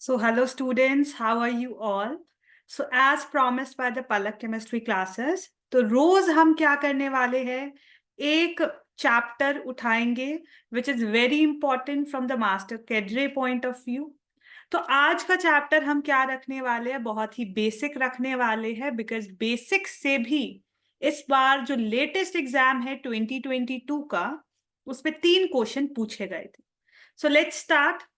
So, hello students, how are you all? So, as promised by the Palak chemistry classes, तो रोज हम क्या करने वाले हैं? एक चैप्टर उठाएंगे which is very important from the master cadre point of view. तो आज का चैप्टर हम क्या रखने वाले हैं? बहुत ही बेसिक रखने वाले हैं बिकॉज बेसिक से भी इस बार जो लेटेस्ट एग्जाम है 2022 का उसमें 3 क्वेश्चन पूछे गए थे. So let's start.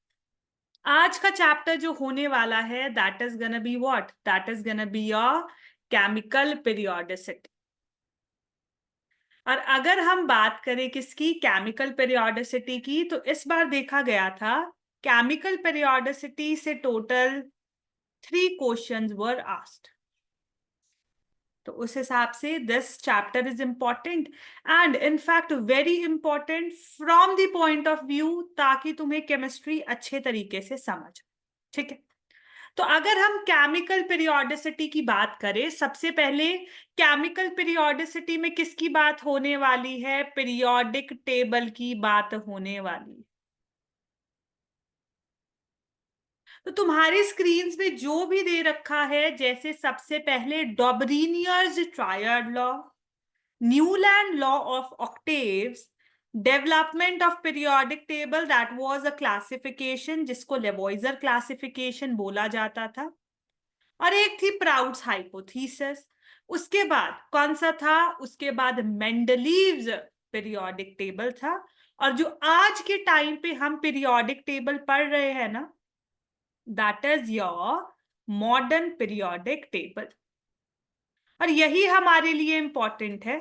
आज का चैप्टर जो होने वाला है that is gonna be what? That is gonna be your chemical periodicity. और अगर हम बात करें किसकी? केमिकल पीरियोडिसिटी की, तो इस बार देखा गया था केमिकल पीरियोडिसिटी से टोटल 3 क्वेश्चंस वर आस्क्ड. तो उस हिसाब से this chapter is important and in fact very important from the point of view, ताकि तुम्हें केमिस्ट्री अच्छे तरीके से समझ. ठीक है. तो अगर हम केमिकल पीरियोडिसिटी की बात करें, सबसे पहले केमिकल पीरियोडिसिटी में किसकी बात होने वाली है? पीरियोडिक टेबल की बात होने वाली है. तो तुम्हारी स्क्रीन्स में जो भी दे रखा है, जैसे सबसे पहले Dobereiner's triad law, Newland law of octaves, development of periodic table, that was a classification जिसको लेवॉइजर क्लासिफिकेशन बोला जाता था, और एक थी प्राउड्स हाइपोथीसिस. उसके बाद कौन सा था? उसके बाद मेंडलीव्स पीरियोडिक टेबल था. और जो आज के टाइम पे हम पीरियोडिक टेबल पढ़ रहे हैं ना, that is your modern periodic table. और यही हमारे लिए इंपॉर्टेंट है.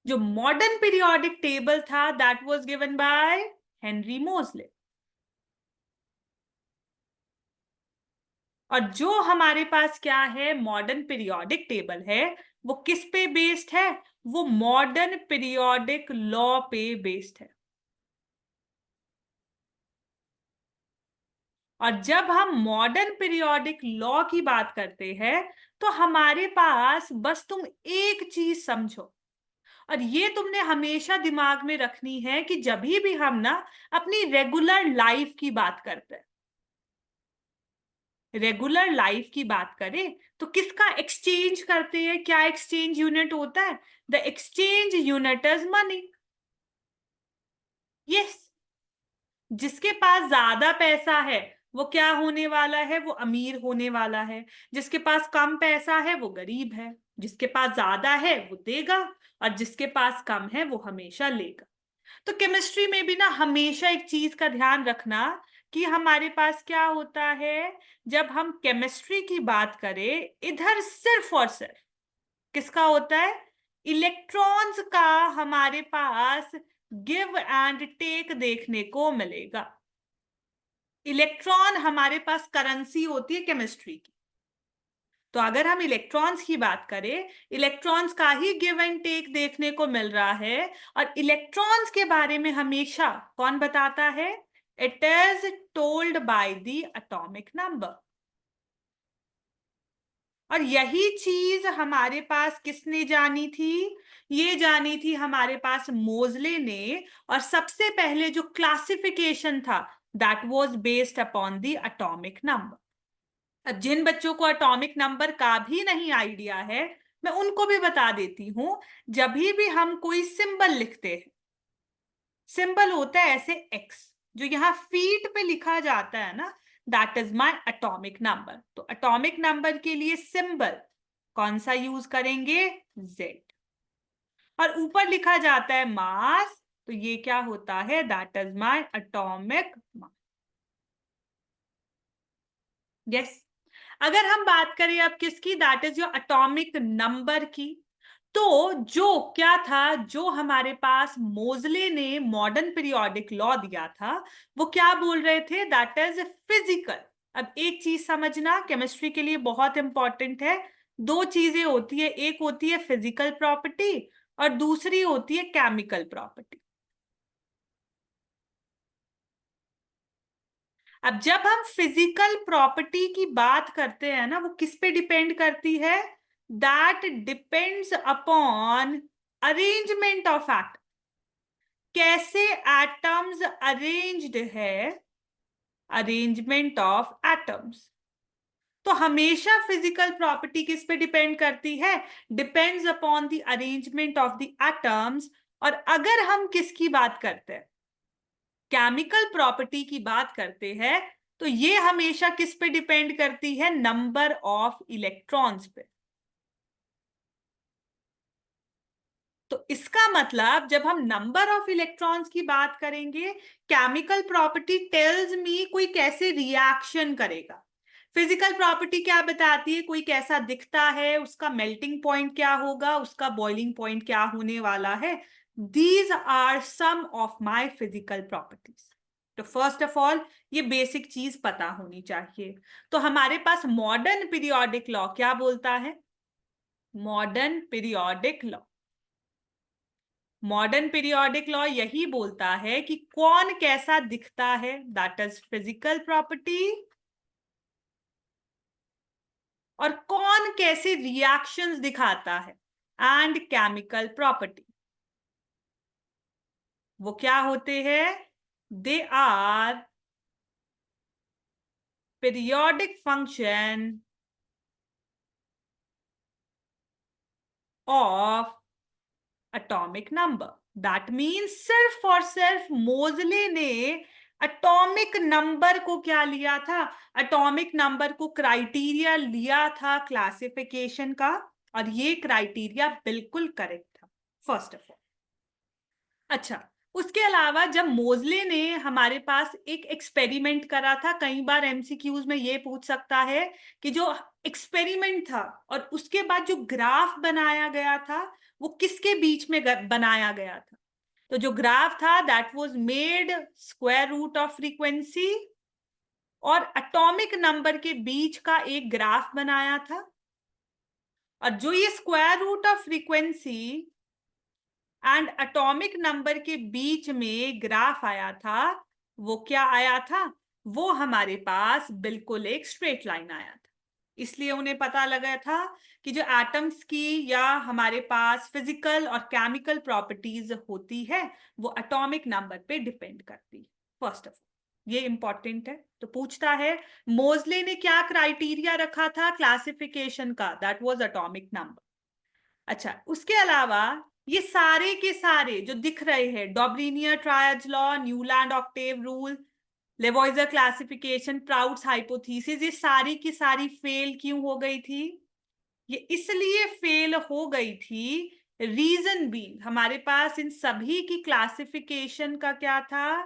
जो मॉडर्न पीरियोडिक टेबल था that was given by Henry मोजले. और जो हमारे पास क्या है? मॉडर्न पीरियोडिक टेबल है. वो किस पे बेस्ड है? वो मॉडर्न पीरियोडिक लॉ पे बेस्ड है. और जब हम मॉडर्न पीरियोडिक लॉ की बात करते हैं, तो हमारे पास बस तुम एक चीज समझो, और ये तुमने हमेशा दिमाग में रखनी है कि जब भी हम ना अपनी रेगुलर लाइफ की बात करते हैं, रेगुलर लाइफ की बात करें तो किसका एक्सचेंज करते हैं? क्या एक्सचेंज यूनिट होता है? The exchange unit is money. Yes. जिसके पास ज्यादा पैसा है वो क्या होने वाला है? वो अमीर होने वाला है. जिसके पास कम पैसा है वो गरीब है. जिसके पास ज्यादा है वो देगा, और जिसके पास कम है वो हमेशा लेगा. तो केमिस्ट्री में भी ना हमेशा एक चीज का ध्यान रखना कि हमारे पास क्या होता है. जब हम केमिस्ट्री की बात करें, इधर सिर्फ और सिर्फ किसका होता है? इलेक्ट्रॉन्स का हमारे पास गिव एंड टेक देखने को मिलेगा. इलेक्ट्रॉन हमारे पास करेंसी होती है केमिस्ट्री की. तो अगर हम इलेक्ट्रॉन्स की बात करें, इलेक्ट्रॉन्स का ही गिव एंड टेक देखने को मिल रहा है. और इलेक्ट्रॉन्स के बारे में हमेशा कौन बताता है? It is told by the atomic number. और यही चीज हमारे पास किसने जानी थी? ये जानी थी हमारे पास मोजले ने. और सबसे पहले जो क्लासिफिकेशन था that was based upon the atomic number. अब जिन बच्चों को एटॉमिक नंबर का भी नहीं आइडिया है, मैं उनको भी बता देती हूं. जब भी हम कोई सिंबल लिखते हैं, सिंबल होता है ऐसे एक्स, जो यहाँ फीट पे लिखा जाता है ना, that is my atomic number. तो एटॉमिक नंबर के लिए सिंबल कौन सा यूज करेंगे? जेड. और ऊपर लिखा जाता है मास, तो ये क्या होता है? That is my atomic mass. Yes. अगर हम बात करें अब किसकी? That is your atomic number की. तो जो क्या था, जो हमारे पास मोजले ने मॉडर्न पीरियोडिक लॉ दिया था, वो क्या बोल रहे थे? That is physical. अब एक चीज समझना, केमिस्ट्री के लिए बहुत इंपॉर्टेंट है. दो चीजें होती है, एक होती है फिजिकल प्रॉपर्टी और दूसरी होती है केमिकल प्रॉपर्टी. अब जब हम फिजिकल प्रॉपर्टी की बात करते हैं ना, वो किस पे डिपेंड करती है? That depends upon arrangement of atom. कैसे एटम्स अरेंज्ड है अरेंजमेंट ऑफ एटम्स। तो हमेशा फिजिकल प्रॉपर्टी किस पे डिपेंड करती है? Depends upon the arrangement of the atoms. और अगर हम किसकी बात करते हैं, केमिकल प्रॉपर्टी की बात करते हैं, तो ये हमेशा किस पे डिपेंड करती है? नंबर ऑफ इलेक्ट्रॉन्स पे। तो इसका मतलब जब हम नंबर ऑफ इलेक्ट्रॉन्स की बात करेंगे, केमिकल प्रॉपर्टी टेल्स मी कोई कैसे रिएक्शन करेगा। फिजिकल प्रॉपर्टी क्या बताती है? कोई कैसा दिखता है, उसका मेल्टिंग पॉइंट क्या होगा, उसका बॉइलिंग पॉइंट क्या होने वाला है। These are some of my physical properties. तो फर्स्ट ऑफ ऑल ये बेसिक चीज पता होनी चाहिए। तो हमारे पास मॉडर्न पीरियोडिक लॉ क्या बोलता है? Modern periodic law, modern periodic law यही बोलता है कि कौन कैसा दिखता है, दैट इज फिजिकल प्रॉपर्टी, और कौन कैसे रिएक्शंस दिखाता है, एंड केमिकल प्रॉपर्टी। वो क्या होते हैं? They are periodic function of atomic number. That means सिर्फ और सिर्फ मोजले ने एटॉमिक नंबर को क्या लिया था? एटॉमिक नंबर को क्राइटेरिया लिया था क्लासिफिकेशन का, और ये क्राइटेरिया बिल्कुल करेक्ट था फर्स्ट ऑफ ऑल। अच्छा, उसके अलावा जब मोजले ने हमारे पास एक एक्सपेरिमेंट करा था, कई बार एमसीक्यूज में ये पूछ सकता है कि जो एक्सपेरिमेंट था और उसके बाद जो ग्राफ बनाया गया था, वो किसके बीच में बनाया गया था? तो जो ग्राफ था that was made square root of frequency और एटॉमिक नंबर के बीच का एक ग्राफ बनाया था। और जो ये square root of frequency and atomic number के बीच में ग्राफ आया था, वो क्या आया था? वो हमारे पास बिल्कुल एक स्ट्रेट लाइन आया था। इसलिए उन्हें पता लगा था कि जो एटम्स की या हमारे पास फिजिकल और केमिकल प्रॉपर्टीज होती है, वो एटॉमिक नंबर पे डिपेंड करती है। फर्स्ट ऑफ ऑल ये इंपॉर्टेंट है। तो पूछता है मोजले ने क्या क्राइटेरिया रखा था क्लासिफिकेशन का? That was atomic number. अच्छा, उसके अलावा ये सारे के सारे जो दिख रहे हैं, Dobereiner triad law, Newland octave rule, Lavoisier classification, Prout's hypothesis, ये सारी की सारी फेल क्यों हो गई थी? ये इसलिए फेल हो गई थी, रीजन भी हमारे पास इन सभी की क्लासिफिकेशन का क्या था?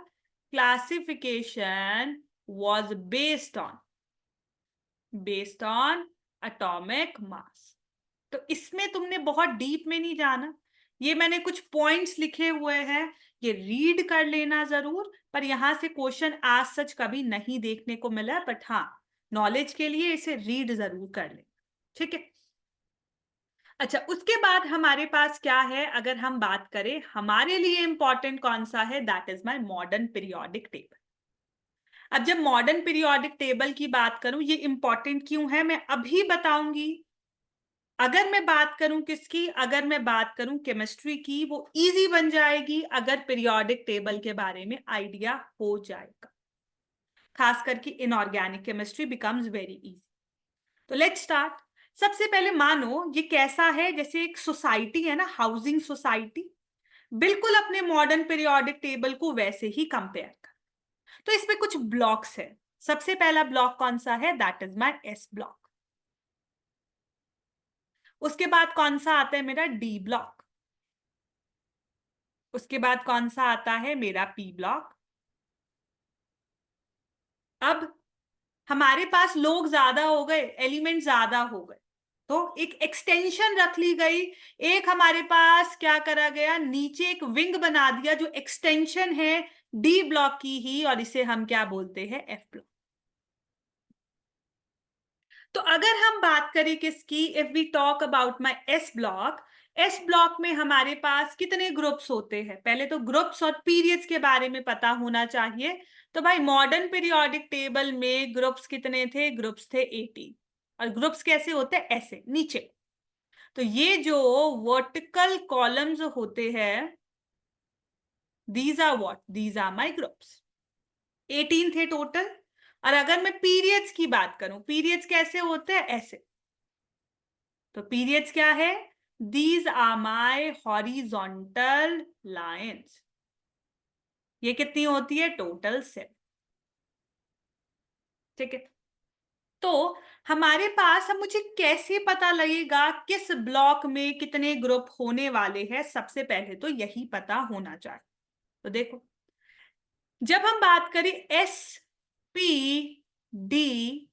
Classification was based on atomic mass. तो इसमें तुमने बहुत डीप में नहीं जाना, ये मैंने कुछ पॉइंट्स लिखे हुए हैं, ये रीड कर लेना जरूर। पर यहां से क्वेश्चन आज सच कभी नहीं देखने को मिला, बट हाँ, नॉलेज के लिए इसे रीड जरूर कर ले। ठीक है। अच्छा, उसके बाद हमारे पास क्या है? अगर हम बात करें हमारे लिए इंपॉर्टेंट कौन सा है, that is my modern periodic table. अब जब मॉडर्न पीरियोडिक टेबल की बात करूं, ये इंपॉर्टेंट क्यों है मैं अभी बताऊंगी। अगर मैं बात करूं किसकी, अगर मैं बात करूं केमिस्ट्री की, वो इजी बन जाएगी अगर पीरियोडिक टेबल के बारे में आइडिया हो जाएगा। खास करके inorganic chemistry becomes very easy. तो लेट्स स्टार्ट। सबसे पहले मानो ये कैसा है, जैसे एक सोसाइटी है ना, हाउसिंग सोसाइटी, बिल्कुल अपने मॉडर्न पीरियोडिक टेबल को वैसे ही कंपेयर कर। तो इसमें कुछ ब्लॉक्स है। सबसे पहला ब्लॉक कौन सा है? That is my S block. उसके बाद कौन सा आता है? मेरा डी ब्लॉक। उसके बाद कौन सा आता है? मेरा पी ब्लॉक। अब हमारे पास लोग ज्यादा हो गए, एलिमेंट ज्यादा हो गए, तो एक एक्सटेंशन रख ली गई। एक हमारे पास क्या करा गया, नीचे एक विंग बना दिया जो एक्सटेंशन है डी ब्लॉक की ही, और इसे हम क्या बोलते हैं? F block. तो अगर हम बात करें किसकी, if we talk about my S block, S block में हमारे पास कितने ग्रुप्स होते हैं? पहले तो ग्रुप्स और पीरियड्स के बारे में पता होना चाहिए। तो भाई मॉडर्न पीरियोडिक टेबल में ग्रुप्स कितने थे? ग्रुप्स थे 18। और ग्रुप्स कैसे होते हैं? ऐसे नीचे। तो ये जो वर्टिकल कॉलम्स होते हैं, these are what? These are my groups. 18 थे टोटल। और अगर मैं पीरियड्स की बात करूं, पीरियड्स कैसे होते हैं, ऐसे। तो पीरियड्स क्या है, these are my horizontal lines. ये कितनी होती है, टोटल 7। ठीक है। तो हमारे पास, अब मुझे कैसे पता लगेगा किस ब्लॉक में कितने ग्रुप होने वाले हैं, सबसे पहले तो यही पता होना चाहिए। तो देखो, जब हम बात करें एस पी डी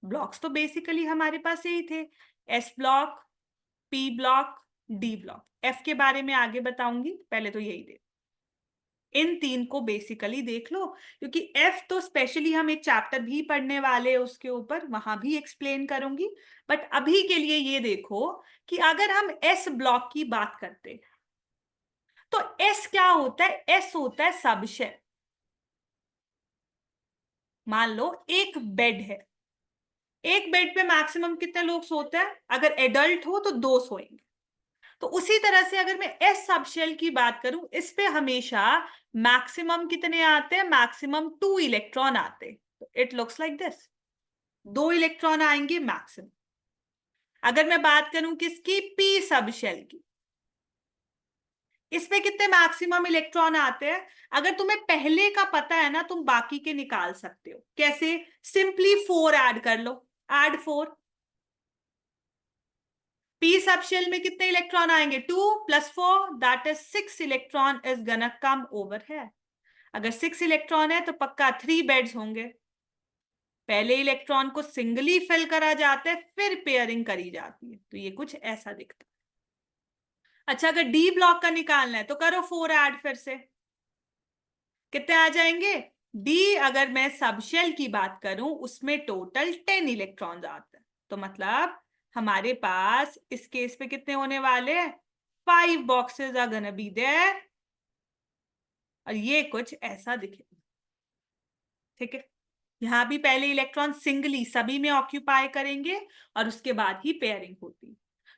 ब्लॉक्स, तो बेसिकली हमारे पास यही थे, S block, P block, D block. F के बारे में आगे बताऊंगी, पहले तो यही दे, इन तीन को बेसिकली देख लो, क्योंकि एफ तो स्पेशली हम एक चैप्टर भी पढ़ने वाले हैं उसके ऊपर, वहां भी एक्सप्लेन करूंगी। बट अभी के लिए ये देखो कि अगर हम एस ब्लॉक की बात करते हैं, तो एस क्या होता है, एस होता है सबशेल। मान लो एक बेड है, एक बेड पे मैक्सिमम कितने लोग सोते हैं, अगर एडल्ट हो तो 2 सोएंगे। तो उसी तरह से अगर मैं एस सबशेल की बात करूं, इस पे हमेशा मैक्सिमम कितने आते हैं, मैक्सिमम 2 इलेक्ट्रॉन आते हैं। तो it looks like this, 2 electron आएंगे मैक्सिमम। अगर मैं बात करूं किसकी, पी सबशेल की, इस पे कितने मैक्सिमम इलेक्ट्रॉन आते हैं। अगर तुम्हें पहले का पता है ना, तुम बाकी के निकाल सकते हो। कैसे, सिंपली 4 ऐड कर लो, ऐड 4। पी सबशेल में कितने इलेक्ट्रॉन आएंगे, 2 + 4 दैट इज 6 इलेक्ट्रॉन इज गना कम ओवर है। अगर 6 इलेक्ट्रॉन है तो पक्का 3 बेड्स होंगे। पहले इलेक्ट्रॉन को सिंगली फिल करा जाता है, फिर पेयरिंग करी जाती है। तो ये कुछ ऐसा दिखता है। अच्छा, अगर डी ब्लॉक का निकालना है तो करो 4 ऐड फिर से, कितने आ जाएंगे। डी, अगर मैं सबशेल की बात करूं, उसमें टोटल 10 इलेक्ट्रॉन्स आते हैं। तो मतलब हमारे पास इस केस पे कितने होने वाले हैं, 5 boxes are gonna be there. और ये कुछ ऐसा दिखेगा। ठीक है। यहां भी पहले इलेक्ट्रॉन सिंगली सभी में ऑक्यूपाई करेंगे और उसके बाद ही पेयरिंग होती है।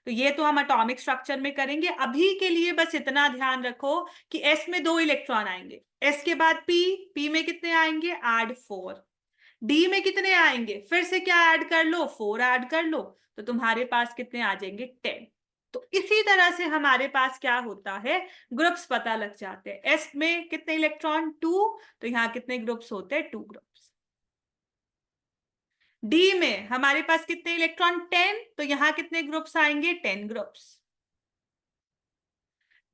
तो ये तो हम एटॉमिक स्ट्रक्चर में करेंगे। अभी के लिए बस इतना ध्यान रखो कि एस में 2 इलेक्ट्रॉन आएंगे, एस के बाद पी, पी में कितने आएंगे, ऐड 4। डी में कितने आएंगे, फिर से क्या ऐड कर लो, 4 ऐड कर लो। तो तुम्हारे पास कितने आ जाएंगे, 10। तो इसी तरह से हमारे पास क्या होता है, ग्रुप्स पता लग जाते हैं। एस में कितने इलेक्ट्रॉन, 2, तो यहाँ कितने ग्रुप्स होते हैं, 2 ग्रुप्स। डी में हमारे पास कितने इलेक्ट्रॉन, 10, तो यहां कितने ग्रुप्स आएंगे, 10 ग्रुप्स।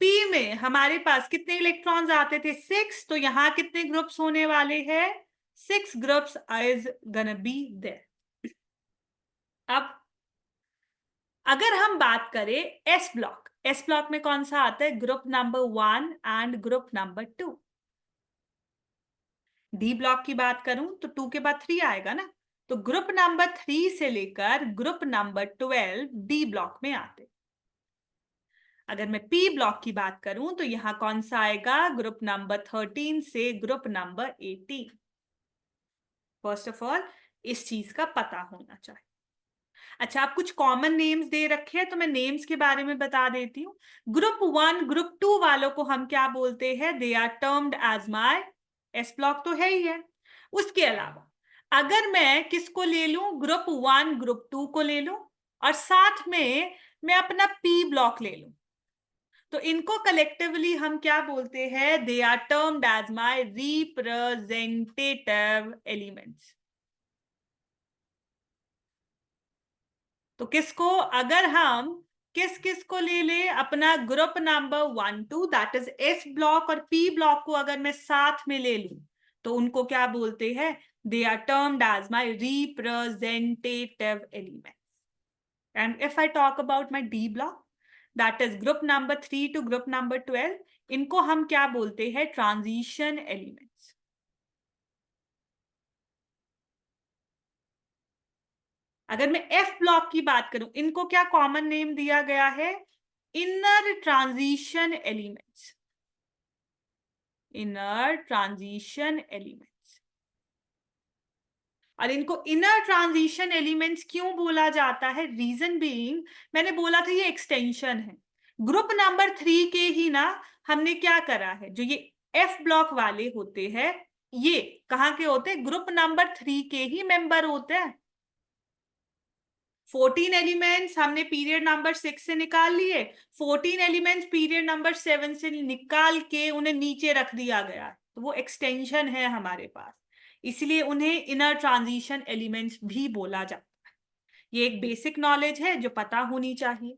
पी में हमारे पास कितने इलेक्ट्रॉन्स आते थे, 6, तो यहां कितने ग्रुप्स होने वाले हैं, 6 groups is gonna be there. अब अगर हम बात करें एस ब्लॉक, एस ब्लॉक में कौन सा आता है, group number 1 and group number 2। D block की बात करूं तो 2 के बाद 3 आएगा ना, तो ग्रुप नंबर 3 से लेकर ग्रुप नंबर 12 डी ब्लॉक में आते। अगर मैं पी ब्लॉक की बात करूं तो यहां कौन सा आएगा, ग्रुप नंबर 13 से group number 18। First of all इस चीज का पता होना चाहिए। अच्छा, आप कुछ कॉमन नेम्स दे रखे हैं तो मैं नेम्स के बारे में बता देती हूँ। ग्रुप 1 ग्रुप 2 वालों को हम क्या बोलते हैं, they are termed as my, S block तो है ही है। उसके अलावा अगर मैं किसको ले लूं, ग्रुप 1 ग्रुप 2 को ले लूं, और साथ में मैं अपना पी ब्लॉक ले लूं, तो इनको कलेक्टिवली हम क्या बोलते हैं, they are termed as my representative elements. तो किसको, अगर हम किस किस को ले ले, अपना group number 1 2 that is S block और पी ब्लॉक को अगर मैं साथ में ले लूं, तो उनको क्या बोलते हैं, they are termed as my representative elements. And if I talk about my D block, that is group number 3 to group number 12, इनको हम क्या बोलते हैं, ट्रांजिशन एलिमेंट्स। अगर मैं एफ ब्लॉक की बात करूं, इनको क्या कॉमन नेम दिया गया है, inner transition elements, inner transition elements. और इनको इनर ट्रांजिशन एलिमेंट्स क्यों बोला जाता है, रीजन बीइंग, मैंने बोला था ये एक्सटेंशन है। ग्रुप नंबर 3 के ही ना हमने क्या करा है, जो ये एफ ब्लॉक वाले होते हैं, ये कहाँ के होते हैं? ग्रुप नंबर 3 के ही मेंबर होते हैं। 14 एलिमेंट्स हमने पीरियड नंबर 6 से निकाल लिए, 14 एलिमेंट्स पीरियड नंबर 7 से निकाल के उन्हें नीचे रख दिया गया, तो वो एक्सटेंशन है हमारे पास, इसलिए उन्हें इनर ट्रांजिशन एलिमेंट्स भी बोला जाता है। ये एक बेसिक नॉलेज है जो पता होनी चाहिए।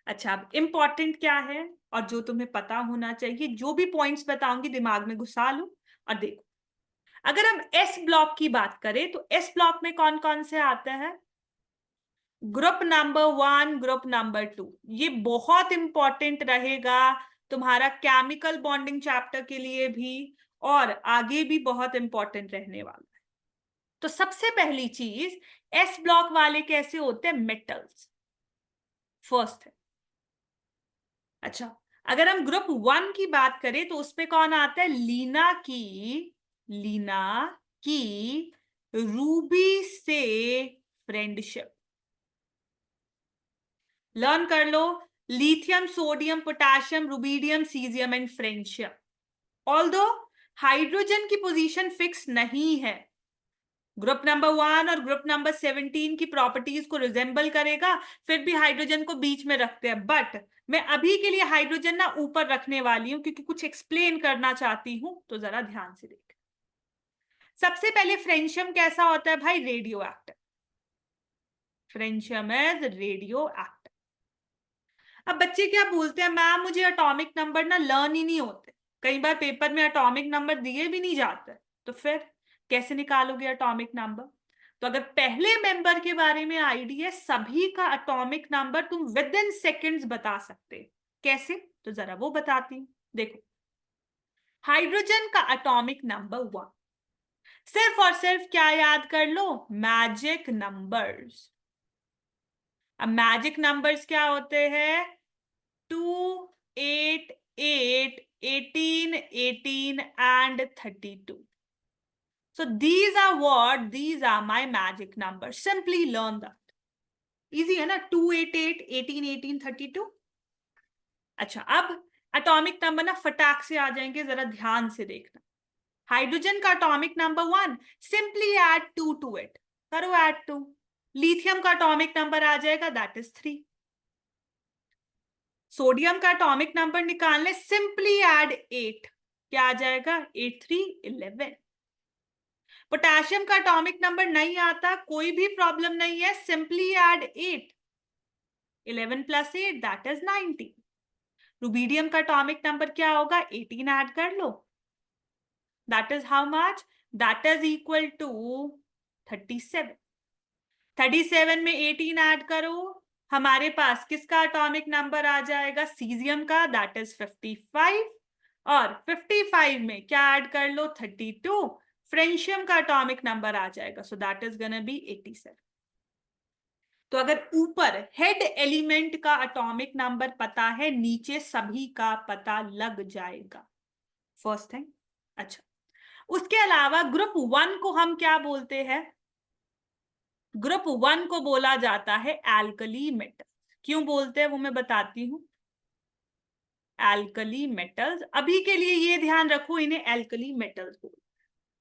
अच्छा, अब इंपॉर्टेंट क्या है और जो तुम्हें पता होना चाहिए, जो भी पॉइंट्स बताऊंगी दिमाग में घुसा लो और देखो। अगर हम एस ब्लॉक की बात करें तो एस ब्लॉक में कौन कौन से आते हैं? ग्रुप नंबर 1, ग्रुप नंबर 2, ये बहुत इंपॉर्टेंट रहेगा तुम्हारा केमिकल बॉन्डिंग चैप्टर के लिए भी, और आगे भी बहुत इंपॉर्टेंट रहने वाला है। तो सबसे पहली चीज, एस ब्लॉक वाले कैसे होते हैं? मेटल्स फर्स्ट है। अच्छा, अगर हम ग्रुप 1 की बात करें तो उसमें कौन आता है? लीना की रूबी से फ्रेंडशिप। लर्न कर लो, lithium, sodium, potassium, rubidium, caesium and friendship. Although hydrogen की पोजीशन फिक्स नहीं है, ग्रुप नंबर 1 और ग्रुप नंबर 17 की प्रॉपर्टीज को रिजेंबल करेगा, फिर भी हाइड्रोजन को बीच में रखते हैं, बट मैं अभी के लिए हाइड्रोजन ना ऊपर रखने वाली हूं क्योंकि कुछ एक्सप्लेन करना चाहती हूं, तो जरा ध्यान से देख। सबसे पहले फ्रेंशियम कैसा होता है भाई? Radio active. Francium is radio active. अब बच्चे क्या बोलते हैं, मैम मुझे एटॉमिक नंबर ना लर्न ही नहीं होते, कई बार पेपर में एटॉमिक नंबर दिए भी नहीं जाते, तो फिर कैसे निकालोगे एटॉमिक नंबर? तो अगर पहले मेंबर के बारे में आइडिया, सभी का एटॉमिक नंबर तुम विद इन सेकेंड्स बता सकते, कैसे? तो जरा वो बताती हूं, देखो। हाइड्रोजन का एटॉमिक नंबर 1, सिर्फ और सिर्फ क्या याद कर लो? Magic numbers. अब मैजिक नंबर्स क्या होते हैं? 2, 8, 8, 18, 18 and 32. So these are what? These are my magic numbers. Simply learn that. Easy है ना? 2, 8, 8, 18, 18, 32. अच्छा, अब एटॉमिक नंबर ना फटाक से आ जाएंगे, जरा ध्यान से देखना। हाइड्रोजन का atomic number 1, simply add 2 to it, करो ऐड 2। लिथियम का एटॉमिक नंबर आ जाएगा, दैट इज 3। सोडियम का एटॉमिक नंबर निकालने, सिंपली ऐड 8, क्या आ जाएगा? 8, 3, 11। पोटेशियम का एटॉमिक नंबर नहीं आता, कोई भी प्रॉब्लम नहीं है, simply add 8, 11 plus 8 that is 19। Rubidium का एटॉमिक नंबर क्या होगा? 18 ऐड कर लो, that is how much? That is equal to 37। 37 में 18 ऐड करो, हमारे पास किसका एटॉमिक नंबर आ जाएगा? सीजियम का, दैट इज 55। और 55 में क्या ऐड कर लो? 32। फ्रेंशियम का एटॉमिक नंबर आ जाएगा, so that is gonna B 87। तो अगर ऊपर हेड एलिमेंट का एटॉमिक नंबर पता है, नीचे सभी का पता लग जाएगा, फर्स्ट थिंग। अच्छा, उसके अलावा ग्रुप 1 को हम क्या बोलते हैं? ग्रुप 1 को बोला जाता है एल्कली मेटल। क्यों बोलते हैं वो मैं बताती हूं। एल्कली मेटल्स, अभी के लिए ये ध्यान रखो, इन्हें एल्कली मेटल्स बोलते हैं,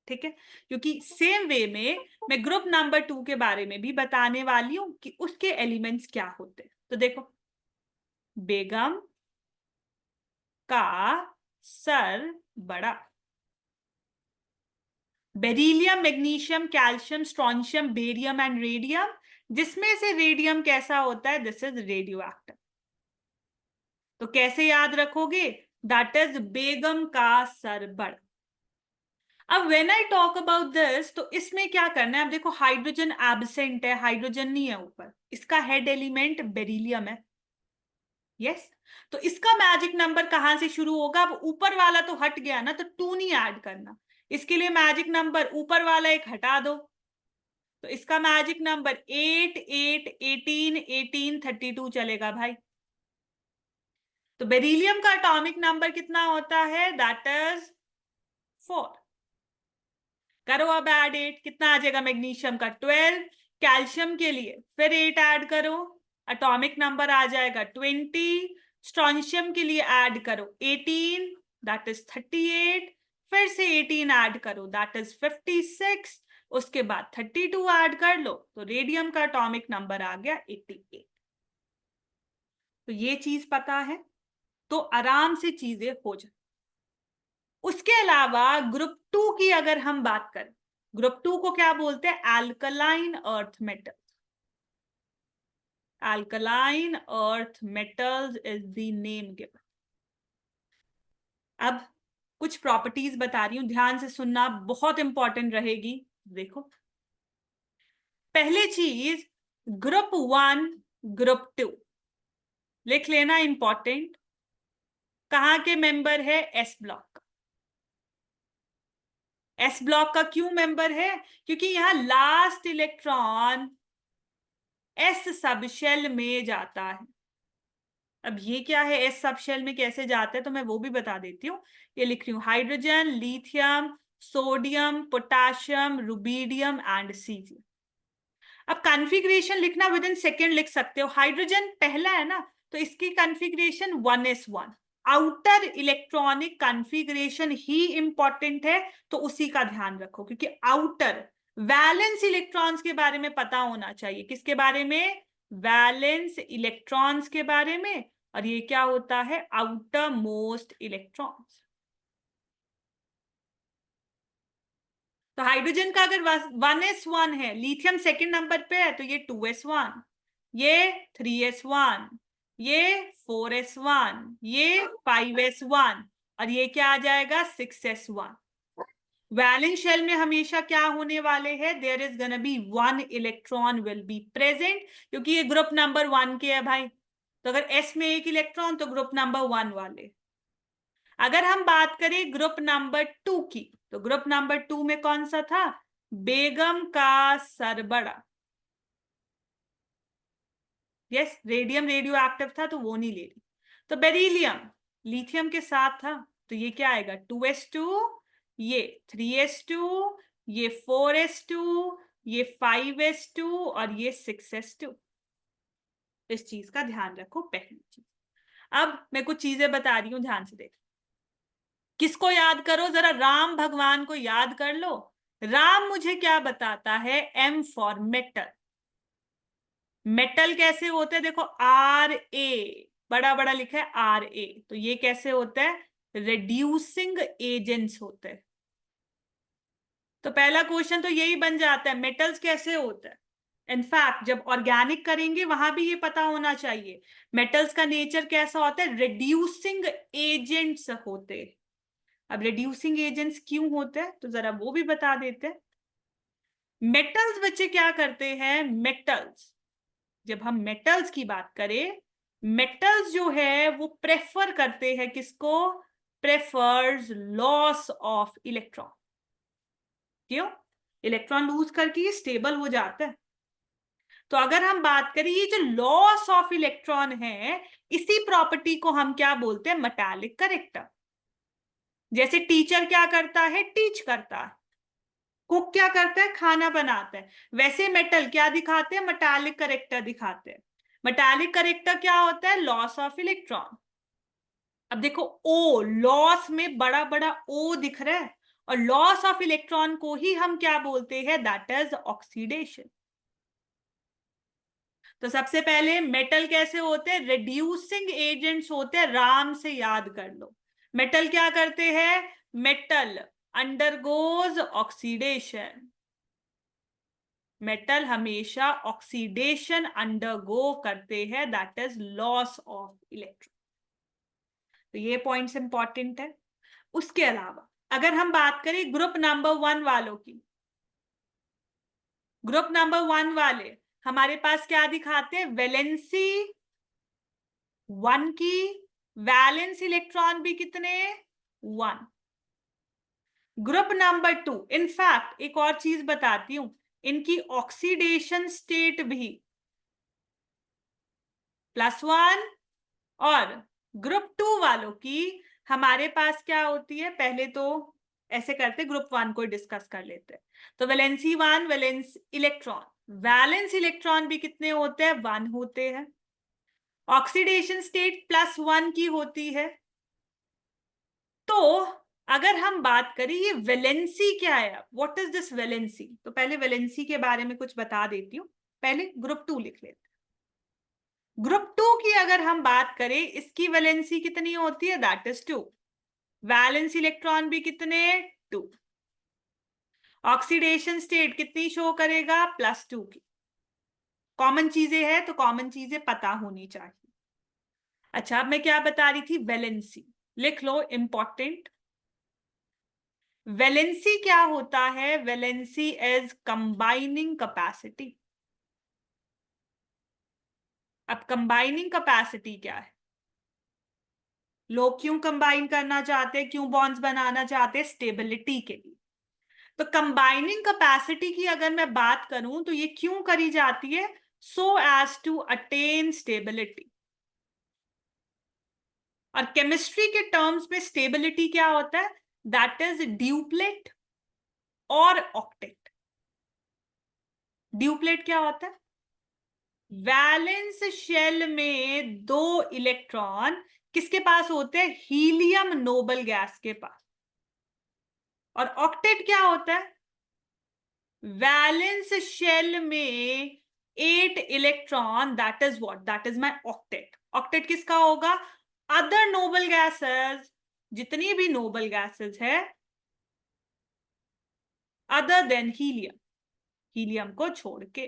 ठीक है? क्योंकि सेम वे में मैं ग्रुप नंबर 2 के बारे में भी बताने वाली हूं कि उसके एलिमेंट्स क्या होते हैं। तो देखो, बेगम का सर बड़ा, beryllium, magnesium, calcium, strontium, barium and radium, जिसमें से रेडियम कैसा होता है? This is radio active. तो कैसे याद रखोगे? दैट इज बेगम का सर बड़ा। अब when I talk about this, तो इसमें क्या करना है? अब देखो, हाइड्रोजन एब्सेंट है, हाइड्रोजन नहीं है ऊपर, इसका हेड एलिमेंट बेरिलियम है, यस। तो इसका मैजिक नंबर कहां से शुरू होगा? अब ऊपर वाला तो हट गया ना, तो 2 नहीं ऐड करना, इसके लिए मैजिक नंबर ऊपर वाला एक हटा दो, तो इसका मैजिक नंबर 8, 8, 18, 18, 32 चलेगा भाई। तो बेरिलियम का एटॉमिक नंबर कितना होता है? That is 4। करो अब ऐड 8, कितना आ जाएगा? मैग्नीशियम का 12। कैल्शियम के लिए फिर 8 ऐड करो, एटॉमिक नंबर आ जाएगा 20। स्ट्रोंशियम के लिए ऐड करो 18, दैट इज 38। फिर से 18 ऐड करो, दैट इज 56, उसके बाद 32 ऐड कर लो, तो रेडियम का एटॉमिक नंबर आ गया 88। तो ये चीज पता है तो आराम से चीजें हो जाए। उसके अलावा ग्रुप 2 की अगर हम बात करें, ग्रुप 2 को क्या बोलते हैं? Alkaline earth metal. Alkaline earth metals is the name given. अब कुछ प्रॉपर्टीज बता रही हूं, ध्यान से सुनना, बहुत इंपॉर्टेंट रहेगी। देखो, पहले चीज ग्रुप 1 ग्रुप 2 लिख लेना, इंपॉर्टेंट। कहां के मेंबर है? S block. एस ब्लॉक का क्यों मेंबर है? क्योंकि यहां last electron S sub shell में जाता है। अब ये क्या है, एस सब शेल में कैसे जाता है, तो मैं वो भी बता देती हूँ। ये लिख रही हूँ, hydrogen, lithium, sodium, potassium, rubidium and caesium. अब कॉन्फ़िगरेशन लिखना विद इन सेकेंड लिख सकते हो। हाइड्रोजन पहला है ना, तो इसकी configuration 1s1। Outer electronic configuration ही इंपॉर्टेंट है, तो उसी का ध्यान रखो, क्योंकि आउटर वैलेंस इलेक्ट्रॉन्स के बारे में पता होना चाहिए। किसके बारे में? वैलेंस इलेक्ट्रॉन्स के बारे में। और ये क्या होता है? Outer most electrons. तो हाइड्रोजन का अगर 1s1 है, लिथियम सेकंड नंबर पे है, तो ये 2s1, ये 3s1, ये 4s1, ये 5s1, और ये क्या आ जाएगा? 6s1। वैलेंस शेल में हमेशा क्या होने वाले हैं? There is gonna be 1 electron will be present, क्योंकि ये ग्रुप नंबर 1 के है भाई। तो अगर एस में एक इलेक्ट्रॉन, तो ग्रुप नंबर 1 वाले। अगर हम बात करें ग्रुप नंबर 2 की, तो ग्रुप नंबर 2 में कौन सा था? बेगम का सरबड़ा। यस, रेडियम रेडियो एक्टिव था, तो वो नहीं ले रही। तो बेरिलियम लिथियम के साथ था, तो ये क्या आएगा? 2s2, ये 3s2, ये 4s2, ये 5s2, और ये 6s2। इस चीज का ध्यान रखो, पहली चीज। अब मैं कुछ चीजें बता रही हूं, ध्यान से देख। किसको याद करो जरा? राम भगवान को याद कर लो। राम मुझे क्या बताता है? M for metal. मेटल कैसे होते हैं? देखो, आर ए बड़ा बड़ा लिखा है, आर ए, तो ये कैसे होता है? रिड्यूसिंग एजेंट्स होते हैं। तो पहला क्वेश्चन तो यही बन जाता है, मेटल्स कैसे होता है। इनफैक्ट जब ऑर्गेनिक करेंगे वहां भी ये पता होना चाहिए, मेटल्स का नेचर कैसा होता है? रिड्यूसिंग एजेंट्स होते हैं। अब रिड्यूसिंग एजेंट्स क्यों होते हैं, तो जरा वो भी बता देते हैं। मेटल्स बच्चे क्या करते हैं? मेटल्स, जब हम मेटल्स की बात करें, मेटल्स जो है वो प्रेफर करते हैं किसको? Prefers loss of electron. क्यों? इलेक्ट्रॉन लूज करके ये स्टेबल हो जाता है। तो अगर हम बात करें, ये जो लॉस ऑफ इलेक्ट्रॉन है, इसी प्रॉपर्टी को हम क्या बोलते हैं? Metallic character. जैसे टीचर क्या करता है? टीच करता है। कुक क्या करता है? खाना बनाता है। वैसे मेटल क्या दिखाते हैं? मेटालिक करेक्टर दिखाते हैं। मेटालिक करेक्टर क्या होता है? Loss of electron. अब देखो, ओ लॉस में बड़ा बड़ा ओ दिख रहा है, और लॉस ऑफ इलेक्ट्रॉन को ही हम क्या बोलते हैं? That is oxidation. तो सबसे पहले मेटल कैसे होते हैं? रिड्यूसिंग एजेंट्स होते हैं, राम से याद कर लो। मेटल क्या करते हैं? Metal undergoes oxidation. मेटल हमेशा ऑक्सीडेशन अंडरगो करते हैं, that is loss of electron. तो ये पॉइंट्स इंपॉर्टेंट है। उसके अलावा अगर हम बात करें ग्रुप नंबर 1 वालों की, ग्रुप नंबर 1 वाले हमारे पास क्या दिखाते हैं? वैलेंसी 1 की, वैलेंस इलेक्ट्रॉन भी कितने? 1। ग्रुप नंबर 2, इनफैक्ट एक और चीज बताती हूं, इनकी ऑक्सीडेशन स्टेट भी +1। और ग्रुप 2 वालों की हमारे पास क्या होती है? पहले तो ऐसे करते, ग्रुप 1 को डिस्कस कर लेते हैं। तो valency 1, valence electron, valence electron भी कितने होते हैं? 1 होते हैं। ऑक्सीडेशन स्टेट +1 की होती है। तो अगर हम बात करें ये वैलेंसी क्या है, व्हाट इज दिस वैलेंसी, तो पहले वैलेंसी के बारे में कुछ बता देती हूँ। पहले ग्रुप 2 लिख लेते हैं। ग्रुप 2 की अगर हम बात करें, इसकी वैलेंसी कितनी होती है, दैट इज 2। वैलेंस इलेक्ट्रॉन भी कितने, 2। ऑक्सीडेशन स्टेट कितनी शो करेगा, +2 की। कॉमन चीजें हैं तो कॉमन चीजें पता होनी चाहिए। अच्छा, अब मैं क्या बता रही थी, वैलेंसी लिख लो, इंपॉर्टेंट। वैलेंसी क्या होता है, वैलेंसी इज कंबाइनिंग कैपेसिटी। अब कंबाइनिंग कैपेसिटी क्या है, लोग क्यों कंबाइन करना चाहते हैं, क्यों बॉन्ड्स बनाना चाहते हैं, स्टेबिलिटी के लिए। तो कंबाइनिंग कैपेसिटी की अगर मैं बात करूं तो ये क्यों करी जाती है, so as to attain stability. और केमिस्ट्री के टर्म्स में स्टेबिलिटी क्या होता है, दैट इज ड्यूप्लेट और ऑक्टेट। ड्यूप्लेट क्या होता है, वैलेंस शेल में 2 इलेक्ट्रॉन किसके पास होते हैं, हीलियम नोबल गैस के पास। और ऑक्टेट क्या होता है, वैलेंस शेल में 8 electron, that is what, that is my octet. Octet किसका होगा, अदर नोबल गैसेस, जितनी भी नोबल गैसेस है अदर देन हीलियम, हीलियम को छोड़ के।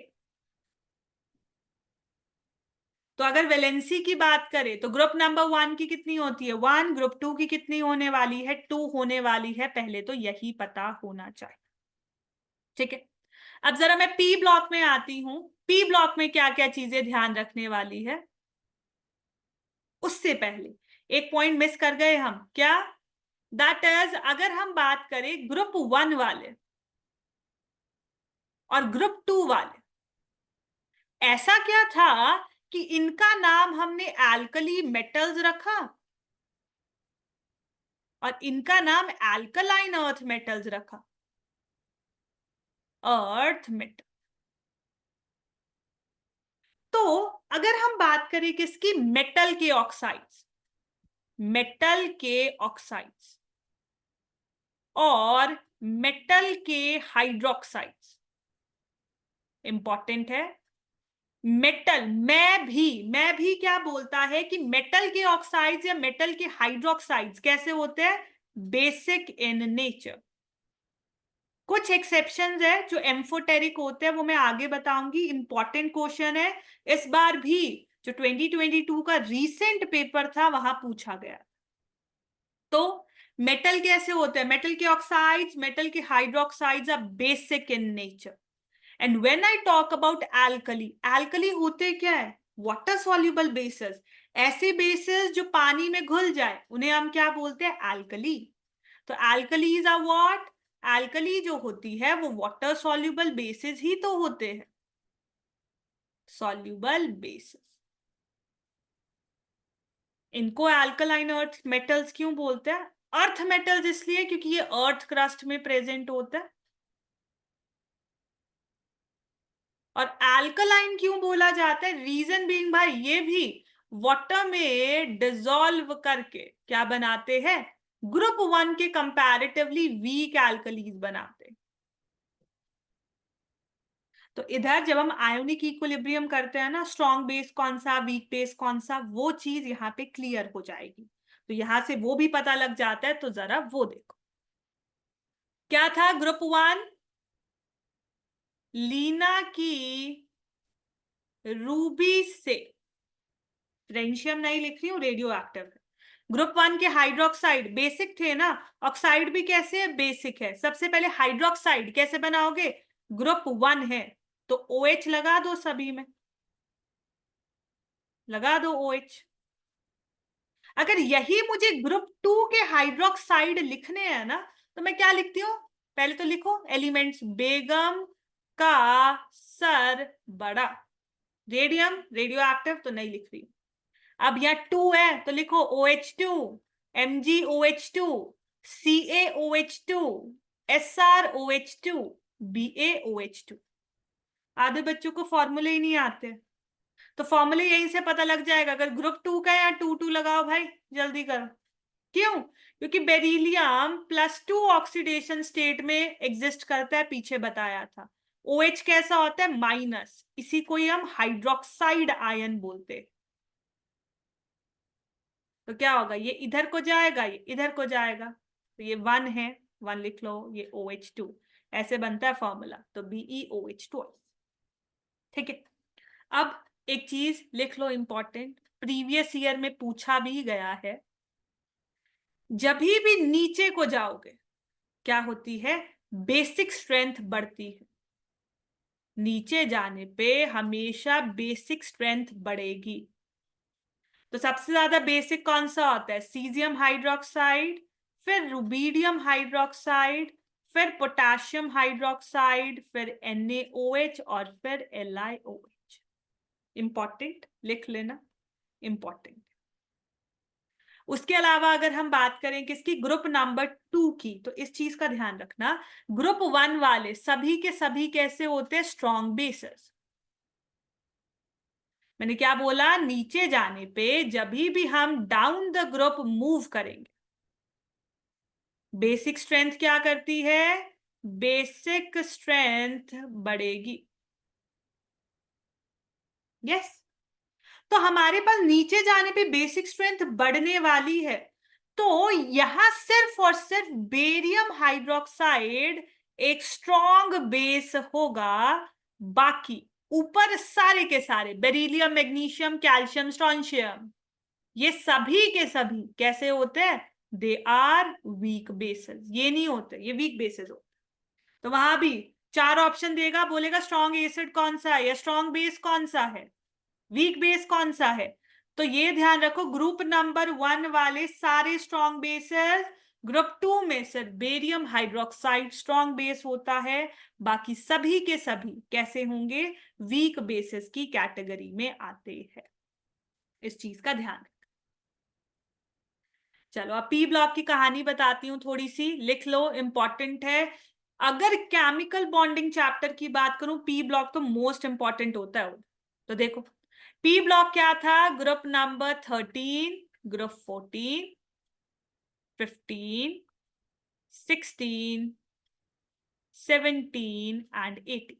तो अगर वैलेंसी की बात करें तो ग्रुप नंबर 1 की कितनी होती है, 1। ग्रुप 2 की कितनी होने वाली है, 2 होने वाली है। पहले तो यही पता होना चाहिए, ठीक है। अब जरा मैं पी ब्लॉक में आती हूं। पी ब्लॉक में क्या क्या चीजें ध्यान रखने वाली है, उससे पहले एक पॉइंट मिस कर गए हम, क्या, दैट इज अगर हम बात करें ग्रुप 1 वाले और ग्रुप 2 वाले, ऐसा क्या था कि इनका नाम हमने एल्कली मेटल्स रखा और इनका नाम एल्कलाइन अर्थ मेटल्स रखा, अर्थ मेटल। तो अगर हम बात करें किसकी, मेटल के ऑक्साइड्स, मेटल के ऑक्साइड्स और मेटल के हाइड्रोक्साइड्स, इंपॉर्टेंट है। मेटल, मैं भी क्या बोलता है कि मेटल के ऑक्साइड्स या मेटल के हाइड्रोक्साइड्स कैसे होते हैं, बेसिक इन नेचर। कुछ एक्सेप्शंस है जो एम्फोटेरिक होते हैं, वो मैं आगे बताऊंगी। इंपॉर्टेंट क्वेश्चन है, इस बार भी जो 2022 का रीसेंट पेपर था वहां पूछा गया। तो मेटल कैसे होते हैं, मेटल के ऑक्साइड्स, मेटल के hydroxides are basic in nature. And when I talk about alkali, alkali होते क्या है, वाटर सॉल्युबल बेसिस। ऐसे बेसिस जो पानी में घुल जाए उन्हें हम क्या बोलते हैं, एल्कली। तो एल्कलीज आर व्हाट, एल्कली जो होती है वो वाटर सॉल्युबल बेसिस ही तो होते हैं, सॉल्युबल बेसिस। इनको एल्कलाइन अर्थ मेटल्स क्यों बोलते हैं, अर्थ मेटल्स इसलिए क्योंकि ये अर्थ क्रस्ट में प्रेजेंट होता है। और एल्कलाइन क्यों बोला जाता है, रीजन बीइंग भाई ये भी वाटर में डिसॉल्व करके क्या बनाते हैं, ग्रुप 1 के कंपैरेटिवली वीक एल्कलीज बनाते हैं। तो इधर जब हम आयोनिक इक्विलिब्रियम करते हैं ना, स्ट्रॉन्ग बेस कौन सा, वीक बेस कौन सा, वो चीज यहाँ पे क्लियर हो जाएगी। तो यहां से वो भी पता लग जाता है, तो जरा वो देखो क्या था ग्रुप 1, लीना की रूबी से, रेंशियम नहीं लिख रही हूँ, रेडियो एक्टिव। ग्रुप 1 के हाइड्रोक्साइड बेसिक थे ना, ऑक्साइड भी कैसे है, बेसिक है। सबसे पहले हाइड्रोक्साइड कैसे बनाओगे, ग्रुप 1 है तो OH लगा दो, सभी में लगा दो OH। अगर यही मुझे ग्रुप 2 के हाइड्रोक्साइड लिखने हैं ना, तो मैं क्या लिखती हूँ, पहले तो लिखो एलिमेंट्स, बेगम का सर बड़ा, रेडियम रेडियो एक्टिव तो नहीं लिख रही। अब यहाँ 2 है तो लिखो OH2, MgOH2, CaOH2, SrOH2, BaOH2। आधे बच्चों को फॉर्मूले ही नहीं आते, तो फॉर्मूले यहीं से पता लग जाएगा। अगर ग्रुप 2 का है या 2 2 लगाओ भाई, जल्दी करो। क्यों? क्योंकि बेरिलियम +2 ऑक्सीडेशन स्टेट में एग्जिस्ट करता है, पीछे बताया था। OH कैसा होता है? माइनस, इसी को ही हम हाइड्रोक्साइड आयन बोलते हैं। तो क्या होगा? ये इधर को जाएगा, ये इधर को जाएगा, तो ये 1 है, 1 लिख लो, ये OH2, ऐसे बनता है फॉर्मूला, तो BeOH2। ठीक है। अब एक चीज लिख लो इंपॉर्टेंट, प्रीवियस ईयर में पूछा भी गया है, जब भी नीचे को जाओगे क्या होती है? बेसिक स्ट्रेंथ बढ़ती है। नीचे जाने पे हमेशा बेसिक स्ट्रेंथ बढ़ेगी। तो सबसे ज्यादा बेसिक कौन सा होता है? सीजियम हाइड्रोक्साइड, फिर रुबीडियम हाइड्रोक्साइड, फिर पोटेशियम हाइड्रोक्साइड, फिर NaOH और फिर LiOH। इंपॉर्टेंट, लिख लेना, इंपॉर्टेंट। उसके अलावा अगर हम बात करें किसकी? ग्रुप नंबर 2 की, तो इस चीज का ध्यान रखना, ग्रुप 1 वाले सभी के सभी कैसे होते हैं? Strong bases. मैंने क्या बोला? नीचे जाने पे जब भी हम डाउन द ग्रुप मूव करेंगे, बेसिक स्ट्रेंथ क्या करती है? बेसिक स्ट्रेंथ बढ़ेगी। यस। तो हमारे पास नीचे जाने पे बेसिक स्ट्रेंथ बढ़ने वाली है, तो यहां सिर्फ और सिर्फ बेरियम हाइड्रोक्साइड एक स्ट्रॉन्ग बेस होगा। बाकी ऊपर सारे के सारे बेरिलियम, मैग्नीशियम, कैल्शियम, स्ट्रोंशियम, ये सभी के सभी कैसे होते हैं? They are weak bases. ये नहीं होते, ये वीक बेसेस होते। तो वहां भी 4 ऑप्शन देगा, बोलेगा स्ट्रॉन्ग एसिड कौन सा है या स्ट्रॉन्ग बेस कौन सा है, वीक बेस कौन सा है। तो ये ध्यान रखो, ग्रुप नंबर 1 वाले सारे स्ट्रॉन्ग बेसेस, ग्रुप 2 में सिर्फ बेरियम हाइड्रोक्साइड स्ट्रॉन्ग बेस होता है, बाकी सभी के सभी कैसे होंगे? वीक बेसिस की कैटेगरी में आते हैं। इस चीज का ध्यान रखो। चलो अब पी ब्लॉक की कहानी बताती हूँ थोड़ी सी, लिख लो, इंपॉर्टेंट है। अगर केमिकल बॉन्डिंग चैप्टर की बात करूं, पी ब्लॉक तो मोस्ट इंपॉर्टेंट होता है। तो देखो पी ब्लॉक क्या था? Group number 13, group 14, 15, 16, 17 and 18।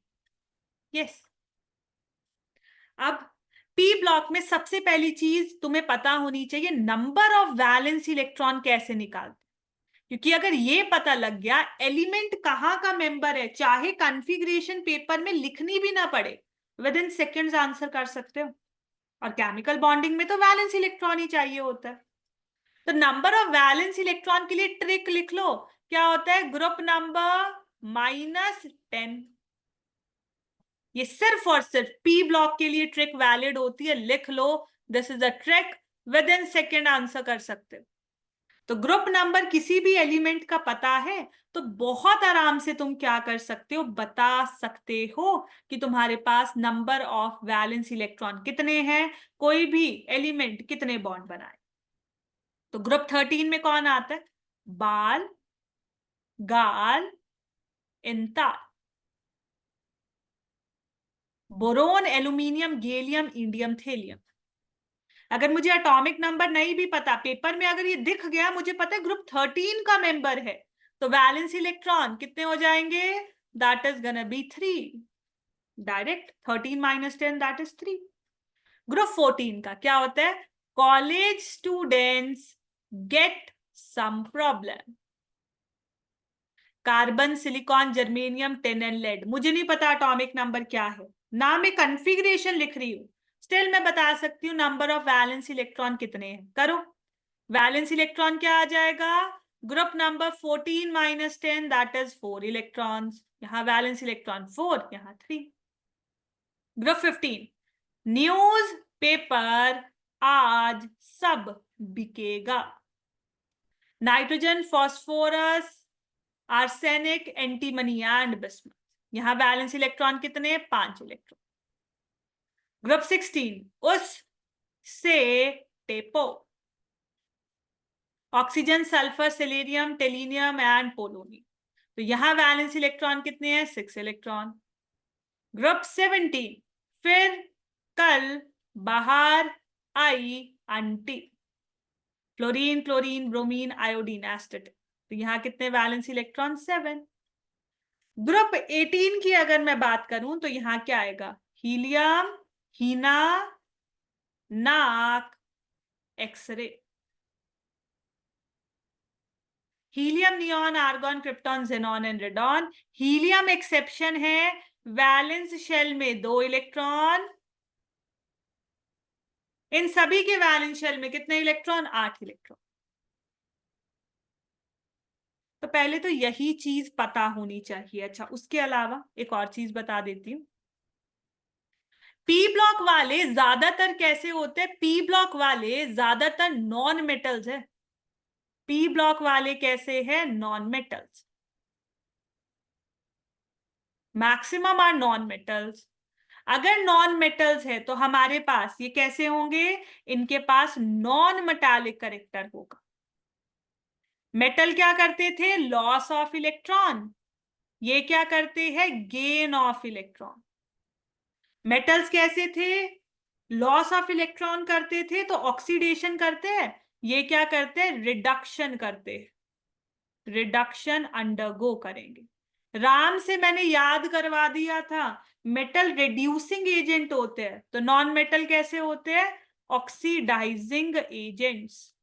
Yes. अब पी ब्लॉक में सबसे पहली चीज तुम्हें पता होनी चाहिए, नंबर ऑफ वैलेंस इलेक्ट्रॉन कैसे निकालते। क्योंकि अगर ये पता लग गया एलिमेंट कहाँ का मेंबर है, चाहे कॉन्फ़िगरेशन पेपर में लिखनी भी ना पड़े, विद इन सेकेंड्स आंसर कर सकते हो। और केमिकल बॉन्डिंग में तो वैलेंस इलेक्ट्रॉन ही चाहिए होता है। तो नंबर ऑफ वैलेंस इलेक्ट्रॉन के लिए ट्रिक लिख लो, क्या होता है? Group number -10। ये सिर्फ और सिर्फ पी ब्लॉक के लिए ट्रिक वैलिड होती है, लिख लो, this is a trick, within second answer कर सकते हो। तो ग्रुप नंबर किसी भी एलिमेंट का पता है तो बहुत आराम से तुम क्या कर सकते हो? बता सकते हो कि तुम्हारे पास नंबर ऑफ वैलेंस इलेक्ट्रॉन कितने हैं, कोई भी एलिमेंट कितने बॉन्ड बनाए। तो ग्रुप 13 में कौन आता है? बाल, गाल, इंतार, boron, aluminium, gallium, indium, thallium. अगर मुझे एटॉमिक नंबर नहीं भी पता, पेपर में अगर ये दिख गया, मुझे पता है ग्रुप 13 का मेंबर है, तो वैलेंस इलेक्ट्रॉन कितने हो जाएंगे? That is gonna be 3। Direct 13 - 10 that is 3। Group 14 का क्या होता है? College students get some problem. Carbon, silicon, germanium, tin and lead. मुझे नहीं पता एटॉमिक नंबर क्या है ना, मैं कन्फिग्रेशन लिख रही हूं, स्टिल मैं बता सकती हूँ नंबर ऑफ वैलेंस इलेक्ट्रॉन कितने हैं। करो, वैलेंस इलेक्ट्रॉन क्या आ जाएगा? Group number 14 - 10 that is 4 electrons. यहां वैलेंस इलेक्ट्रॉन 4, यहां 3। ग्रुप 15, न्यूज पेपर आज सब बिकेगा। Nitrogen, phosphorus, arsenic, antimony and bismuth. यहां वैलेंस इलेक्ट्रॉन कितने? 5 इलेक्ट्रॉन। ग्रुप 16, उस से टेपो, oxygen, sulphur, selenium, tellurium and polonium. तो यहां वैलेंस इलेक्ट्रॉन कितने हैं? 6 इलेक्ट्रॉन। ग्रुप 17, फिर कल बाहर आई aunty. Fluorine, chlorine, bromine, iodine, astatine. तो यहाँ कितने वैलेंस इलेक्ट्रॉन? 7। ग्रुप 18 की अगर मैं बात करूं तो यहाँ क्या आएगा? हीलियम, हीना, नाक, X ray. Helium, neon, argon, krypton, xenon and radon. Helium exception है, वैलेंस शेल में 2 इलेक्ट्रॉन। इन सभी के वैलेंस शेल में कितने इलेक्ट्रॉन? 8 इलेक्ट्रॉन। तो पहले तो यही चीज पता होनी चाहिए। अच्छा, उसके अलावा एक और चीज बता देती हूँ। पी ब्लॉक वाले ज्यादातर कैसे होते हैं? पी ब्लॉक वाले ज्यादातर नॉन मेटल्स है। पी ब्लॉक वाले कैसे हैं? Non metals. Maximum are non metals. अगर नॉन मेटल्स है तो हमारे पास ये कैसे होंगे? इनके पास नॉन मेटालिक करेक्टर होगा। मेटल क्या करते थे? Loss of electron. ये क्या करते हैं? Gain of electron. मेटल्स कैसे थे? लॉस ऑफ इलेक्ट्रॉन करते थे तो ऑक्सीडेशन करते हैं। ये क्या करते हैं? रिडक्शन करते हैं। रिडक्शन अंडरगो करेंगे। राम से मैंने याद करवा दिया था, मेटल रिड्यूसिंग एजेंट होते हैं। तो नॉन मेटल कैसे होते हैं? Oxidising agents.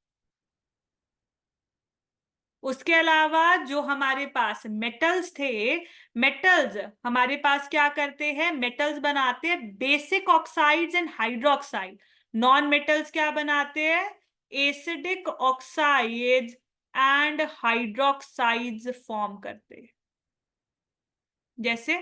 उसके अलावा जो हमारे पास मेटल्स थे, मेटल्स हमारे पास क्या करते हैं? मेटल्स बनाते हैं basic oxides and hydroxide. Non metals क्या बनाते हैं? Acidic oxides and hydroxides form करते हैं। जैसे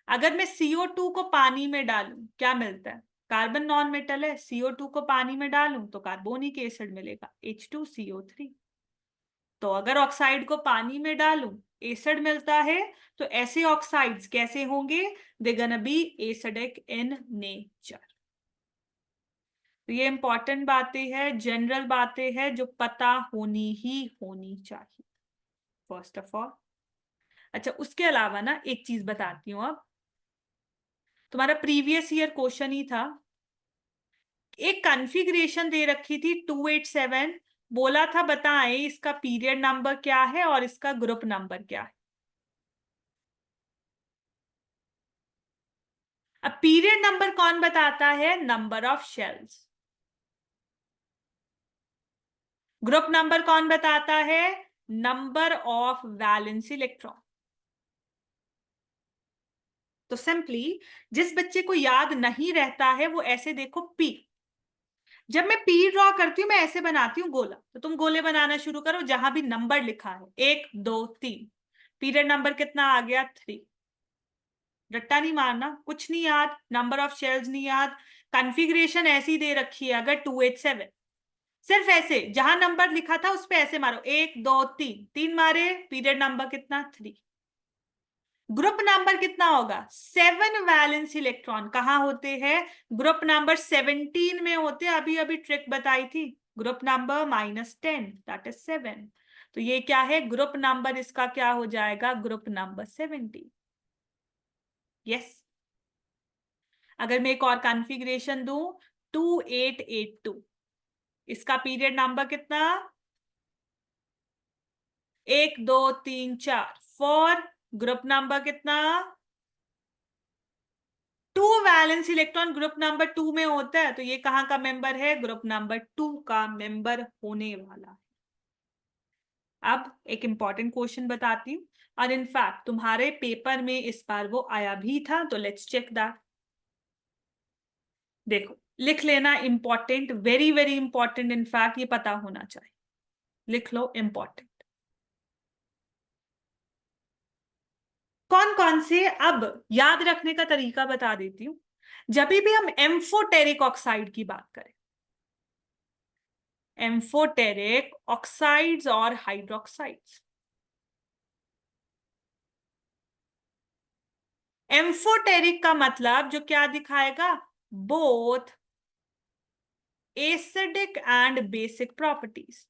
अगर मैं CO2 को पानी में डालूं, क्या मिलता है? कार्बन नॉन मेटल है। CO2 को पानी में डालूं तो कार्बोनिक एसिड मिलेगा, H2CO3। तो अगर ऑक्साइड को पानी में डालूं, एसिड मिलता है। तो ऐसे ऑक्साइड्स कैसे होंगे? They gonna be acidic in nature. तो ये इंपॉर्टेंट बातें हैं, जनरल बातें हैं जो पता होनी ही होनी चाहिए, फर्स्ट ऑफ ऑल। अच्छा, उसके अलावा ना एक चीज बताती हूँ। अब तुम्हारा प्रीवियस ईयर क्वेश्चन ही था, एक कॉन्फ़िगरेशन दे रखी थी 287। बोला था बताएं इसका पीरियड नंबर क्या है और इसका ग्रुप नंबर क्या है। अब पीरियड नंबर कौन बताता है? Number of shells. Group number कौन बताता है? Number of valence electron. तो सिंपली जिस बच्चे को याद नहीं रहता है वो ऐसे देखो, पी। जब मैं पी ड्रॉ करती हूं मैं ऐसे बनाती हूँ गोला। तो तुम गोले बनाना शुरू करो जहां भी नंबर लिखा है, 1 2 3। पीरियड नंबर कितना आ गया? 3। रट्टा नहीं मारना, कुछ नहीं याद, नंबर ऑफ शेल्स नहीं याद, कॉन्फ़िगरेशन ऐसी दे रखी है। अगर 287, सिर्फ ऐसे जहां नंबर लिखा था उस पे ऐसे मारो, 1 2 3, 3 मारे, पीरियड नंबर कितना? 3। ग्रुप नंबर कितना होगा? 7 वैलेंस इलेक्ट्रॉन कहां होते हैं? ग्रुप नंबर 17 में होते हैं। अभी अभी ट्रिक बताई थी, ग्रुप नंबर -10 दैट इज 7। तो ये क्या है? ग्रुप नंबर इसका क्या हो जाएगा? Group number 17। यस। अगर मैं एक और कॉन्फ़िगरेशन दूं, 2882, इसका पीरियड नंबर कितना? 1 2 3 4, 4। ग्रुप नंबर कितना? 2 वैलेंस इलेक्ट्रॉन ग्रुप नंबर 2 में होता है। तो ये कहां का मेंबर है? ग्रुप नंबर 2 का मेंबर होने वाला है। अब एक इंपॉर्टेंट क्वेश्चन बताती हूँ, और इनफैक्ट तुम्हारे पेपर में इस बार वो आया भी था, तो लेट्स चेक दैट। देखो, लिख लेना, important, very very important, in fact ये पता होना चाहिए। लिख लो, इंपॉर्टेंट। कौन कौन से, अब याद रखने का तरीका बता देती हूँ। जब भी हम एम्फोटेरिक ऑक्साइड की बात करें, एम्फोटेरिक ऑक्साइड्स और हाइड्रोक्साइड्स, एम्फोटेरिक का मतलब जो क्या दिखाएगा? Both acidic and basic properties.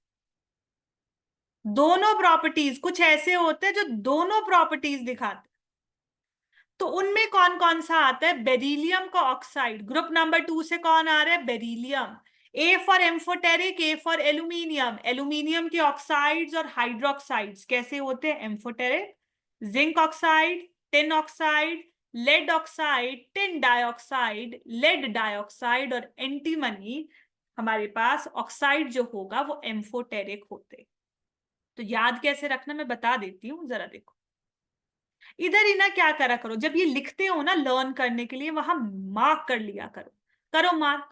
दोनों प्रॉपर्टीज, कुछ ऐसे होते हैं जो दोनों प्रॉपर्टीज दिखाते हैं। तो उनमें कौन कौन सा आता है? बेरिलियम का ऑक्साइड, ग्रुप नंबर 2 से कौन आ रहा है? Beryllium. A for amphoteric, A for aluminium, aluminium के ऑक्साइड्स और हाइड्रोक्साइड्स कैसे होते हैं? Amphoteric. Zinc oxide, tin oxide, lead oxide, tin dioxide, lead dioxide और एंटीमनी, हमारे पास ऑक्साइड जो होगा वो एम्फोटेरिक होते। तो याद कैसे रखना मैं बता देती हूँ, जरा देखो। इधर ही ना क्या करा करो, जब ये लिखते हो ना लर्न करने के लिए, वहां मार्क कर लिया करो। करो मार्क।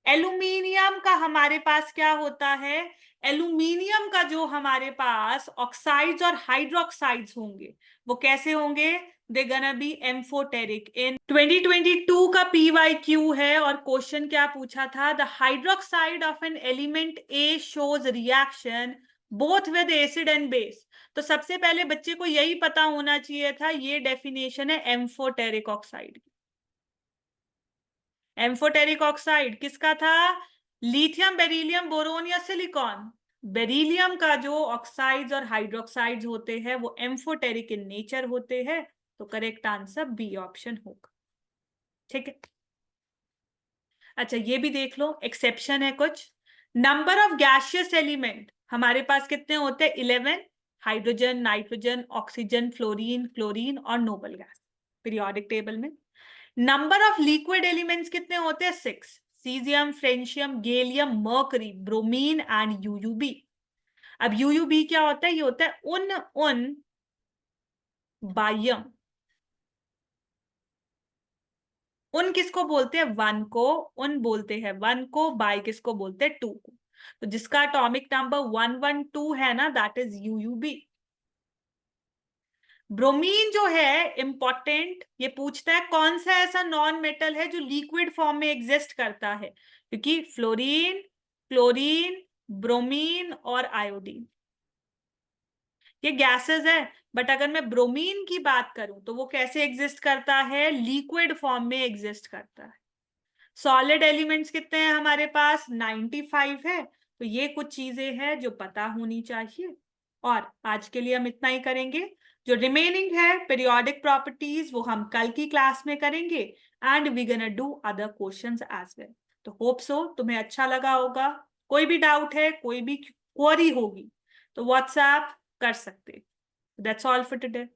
एल्यूमिनियम का हमारे पास क्या होता है? एल्यूमिनियम का जो हमारे पास ऑक्साइड्स और हाइड्रोक्साइड्स होंगे वो कैसे होंगे? दे गना बी एम्फोटेरिक। इन 2022 का PYQ है और क्वेश्चन क्या पूछा था? The hydroxide of an element A shows reaction both with acid and base. तो सबसे पहले बच्चे को यही पता होना चाहिए था, ये डेफिनेशन है एम्फोटेरिक ऑक्साइड की। एम्फोटेरिक ऑक्साइड किसका था? लिथियम, बेरिलियम, बोरोन या सिलिकॉन? बेरिलियम का जो ऑक्साइड्स और हाइड्रोक्साइड्स होते हैं वो एम्फोटेरिक इन नेचर होते हैं। तो करेक्ट आंसर बी ऑप्शन होगा। ठीक है। अच्छा ये भी देख लो, एक्सेप्शन है कुछ। नंबर ऑफ गैसियस एलिमेंट हमारे पास कितने होते हैं? 11। Hydrogen, nitrogen, oxygen, fluorine, chlorine और नोबल गैस पीरियोडिक टेबल में। नंबर ऑफ लिक्विड एलिमेंट्स कितने होते हैं? 6। Caesium, francium, gallium, mercury, bromine and U U B. अब यूयूबी क्या होता है? ये होता है उन उन बाह्यम। उन किसको बोलते हैं? वन को उन बोलते हैं, वन को। बाय किसको बोलते हैं? टू को। तो जिसका एटॉमिक नंबर 112 है ना, दैट इज यूयूबी। ब्रोमीन जो है इंपॉर्टेंट, ये पूछता है कौन सा ऐसा नॉन मेटल है जो लिक्विड फॉर्म में एग्जिस्ट करता है, क्योंकि फ्लोरीन, क्लोरीन, ब्रोमीन और आयोडीन ये गैसेस है। बट अगर मैं ब्रोमीन की बात करूं तो वो कैसे एग्जिस्ट करता है? लिक्विड फॉर्म में एग्जिस्ट करता है। सॉलिड एलिमेंट्स कितने हैं हमारे पास? 95 है। तो ये कुछ चीजें हैं जो पता होनी चाहिए। और आज के लिए हम इतना ही करेंगे। जो रिमेनिंग है पीरियोडिक प्रॉपर्टीज वो हम कल की क्लास में करेंगे। And we gonna do other questions as well. तो होप सो तुम्हें अच्छा लगा होगा। कोई भी डाउट है, कोई भी क्वेरी होगी तो व्हाट्सएप कर सकते। That's all for today.